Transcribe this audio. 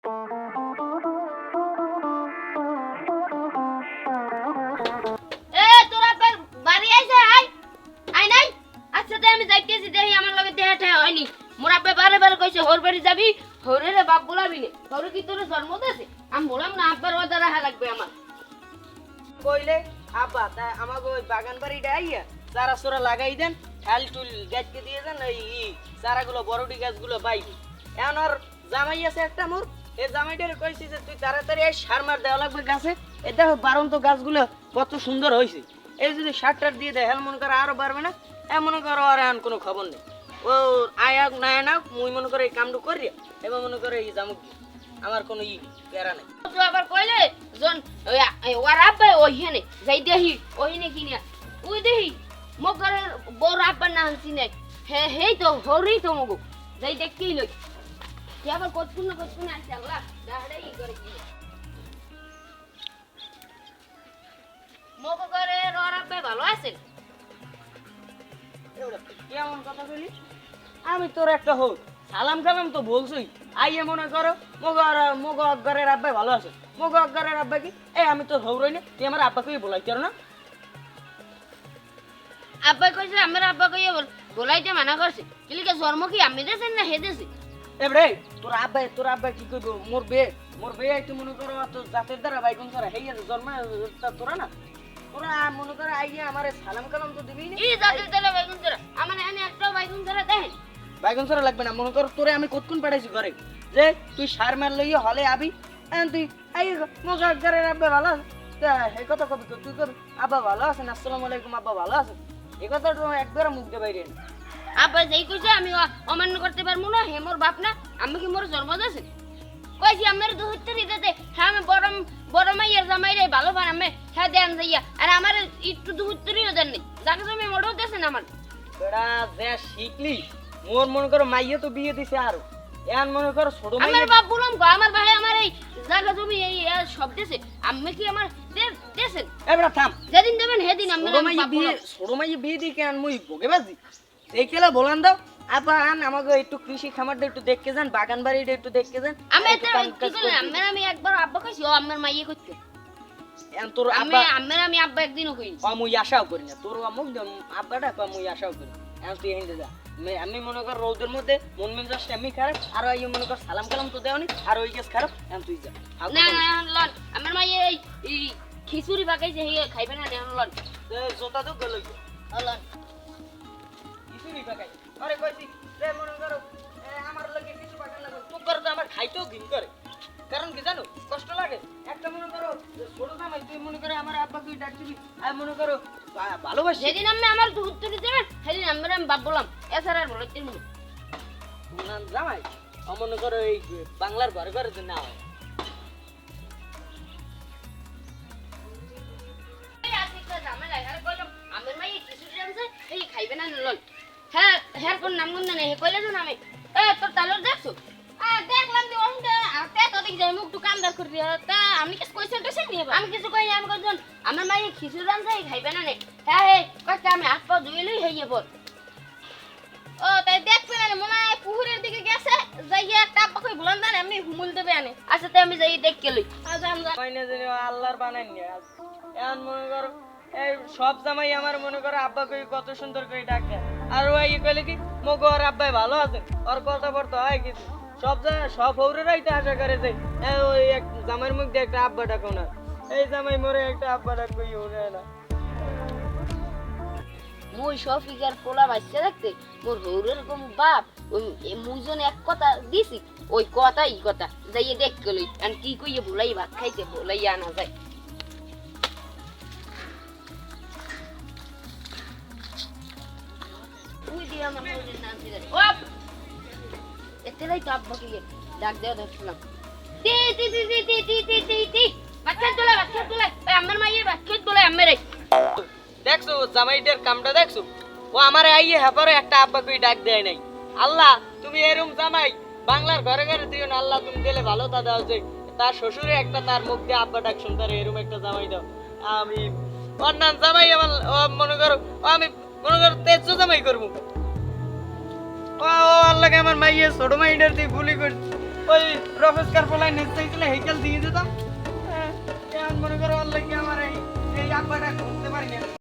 এ তোরা বাড়ি আইছে আয় আয় নাই আচ্ছা তাই আমি যাইতেছি দেখি আমার লগে দেহা ঠেয়া হয়নি মোর আব্বা বারে বারে কইছে হোর বাড়ি যাবি হোরে রে বাপ বলাবি নে হোরে কি তোর জন্ম দিয়েছে আমি বললাম না আব্বার ওয়াদা রাখা লাগবে আমার কইলে আব্বা তা আমাকে ওই বাগান বাড়িটা আইয়া চারা চোরা লাগাই দেন ঠাল টুল গাছকে দিয়ে দেন এই চারাগুলো বড়ডি গাছগুলো বাইবি এখন আর জামাই আছে একটা মোর এই জামাইটারে কইছি যে তুই তাড়াতাড়ি এই সার মার দেওয়া লাগবে গাছে এই দেখো বারন্ত গাছগুলো কত সুন্দর হয়েছে এই যদি সার টার দিয়ে দেয় হ্যাঁ মনে করো আরো বাড়বে না মনে করো আর এখন কোনো খবর নেই ও আয়াক না না মুই মনে করো এই কামটু করি এবার মনে করো এই জামুক আমার কোনো প্যারা নেই তো আবার কইলে জন ওর আব্বা ওইখানে যাই দেখি ওইখানে কি না ওই দেখি মগরের বড় আব্বার না হাসি নাই হ্যাঁ হেই তো হরেই তো মগো যাই দেখতেই লই কি আবার কতক্ষণ আসছে আল্লাহ দাঁড়াই করে কি মগরের ওর আব্বা ভালো আছেন কেমন কথা বলি আমি তোর একটা হোক সালাম কালাম তো বলছই আইয়ে মনে করো মগ অজ্ঞারের আব্বাই ভালো আছে মগ অজ্ঞারের আব্বা কি আমি তো হৌরই না তুই আমার আব্বাকে বলাই কেন না আব্বা কইছে আমার আব্বা কইয়া বলাইতে মানা করছে কিলিকে জন্ম কি আমি দেছেন না হে দেছে এবারে তোর আব্বা কি কইব মোর বে তুই মনে করো তো জাতের দ্বারা বাইকন ছাড়া হেই জন্ম তোরা না তোরা মনে করো আইয়ে আমারে সালাম কালাম তো দিবি না এই জাতের দ্বারা বাইগুন ধরা আমার এনে একটা বাইগুন ধরা দেখেন বাইকন ছাড়া লাগবে না মনে করো তোরে আমি কতক্ষণ পাঠাইছি ঘরে যে তুই সার মার লইয়ে হলে আবি তুই আই মগ অজ্ঞারের আব্বা ভালো আছে তা এই কথা কবি তুই কবি আব্বা ভালো আছেন আসসালামু আলাইকুম আব্বা ভালো আছেন এই কথা তো একবার মুখ দিয়ে বাইরে না আব্বা যেই কইছে আমি অমান্য করতে পারবো না হে মোর বাপ না আমি কি মোর জন্ম দিয়েছে কইছি আমার দুহত্তর দিতে হ্যাঁ আমি বড় মাইয়ের জামাই রে ভালো পান আমি হ্যাঁ দেন যাইয়া আর আমার একটু দুহত্তরই দেন নেই যাকে তুমি মোড়ও দেছেন আমার বেড়া যে শিখলি মোর মনে করো মাইয়ে তো বিয়ে দিছে আর এখন মনে করো ছোট আমার মাইয়ে বাপ বললাম গো আমার ভাই আমার এই জায়গা তুমি এই সব দেছে আমি কি আমার দেছেন এবারে থাম যেদিন দেবেন সেদিন আমি ছোট মাইয়ে বিয়ে দিই কেন মুই ভোগে বাজি এই কেলা বলান দাও আবার আমাকে একটু কৃষি খামারটা একটু দেখতে যান বাগান বাড়িটা একটু দেখতে যান আমি কি করলাম আমি একবার আব্বা কইছি ও আমার মাইয়ে করতে এখন তোর আমি আব্বা আমি আব্বা একদিনও কই মুই আশাও করি না তোর মুখ আব্বাটা মুই আশাও করি এখন তুই হেঁটে যা আমি মনে কর রোদের মধ্যে মন মেজাজ এমনি খারাপ আর ওই মনে কর সালাম কালাম তো দেওনি আর ওই গেছ খারাপ এখন তুই যা না না লন আমার মাইয়ে এই খিচুড়ি পাকাইছে হে খাইবে না না লন জোতা তো গেল লন খিচুড়ি পাকাই আরে কইছি যে মনে করো আমার লাগে কিছু পাকান লাগবে তো কর তো আমার খাইতেও ঘিন করে কারণ কি জানো কষ্ট লাগে একটা মনে করো ছোট জামাই তুই মনে করে আমার আব্বা তুই ডাকছিবি আর মনে করো ভালোবাসি যেদিন আমি আমার উত্তর দিবেন সেদিন আমি বাপ বললাম এছাড়া আর বলতে মনে জামাই মনে করো এই বাংলার ঘরে ঘরে তো না হয় আমার মাইয়ে খিচুড়ি আনছে এই খাইবে না লন হ্যাঁ হ্যাঁ কোন নাম গুন নেই কইলে শুন আমি তোর তালর দেখছো দেখলাম যে ওটা তে তো দেখ যাই মুখ দোকানদার করে দিয়া তা আমি কিছু কইছেন তো সেই নিবা আমি কিছু কই আমি কইজন আমার মাইয়ে খিচুড়ি আনছে খাইবে না নে হ্যাঁ হে কইতে আমি হাত পা ধুইলই হইয়ে পড় ও তাই দেখবে না মনে হয় পুকুরের দিকে গেছে যাইয়া একটা আব্বা কই বলন জানে আমি হুমুল দেবে আনে আচ্ছা তাই আমি যাই দেখ কে লই আজ আমরা কইনে জানি আল্লাহর বানাই নি এখন মনে করো এই সব জামাই আমার মনে করো আব্বা কই কত সুন্দর করে ডাকে আর ওই কইলে কি মগো আর আব্বাই ভালো আছে আর কথা বলতে হয় কিছু সব হৌরেরাই তো আশা করে যে ওই এক জামাইয়ের মুখ দিয়ে একটা আব্বা ডাকো না এই জামাই মরে একটা আব্বা ডাকো হৌরে না মুই শফিকার পোলা বাচ্চা দেখতে মোর হৌরের কম বাপ ওই মুজন এক কথা দিছি ওই কথাই কথা যাইয়ে দেখ গেল আর কি কইয়ে ভুলাই ভাত খাইতে ভুলাই আনা যায় তুই দিয়ে আমার হৌরের নাম দিলে ও এতেলাই তো আব্বাকে ডাক দেওয়া ধরছিলাম টি টি টি টি টি টি টি টি টি বাচ্চা তোলা আমার মাইয়ের বাচ্চা তোলা আমার দেখছো জামাইটার কামটা দেখছো ও আমারে আইয়ে হেপারে একটা আব্বা কই ডাক দেয় নাই আল্লাহ তুমি এরকম জামাই বাংলার ঘরে ঘরে দিও না আল্লাহ তুমি দিলে ভালো তা দাও যে তার শ্বশুরে একটা তার মুখ দিয়ে আব্বা ডাক শুনতারে এরকম একটা জামাই দাও আমি অন্যান্য জামাই আমার মনে করো আমি মনে করো তেজ জামাই করবো ও আল্লাহকে আমার মাইয়ে ছোট মাইটার দিয়ে গুলি করছে ওই রফেস্কার ফলাই নেচে চাইছিলে হেকেল দিয়ে দিতাম এখন মনে করো ওর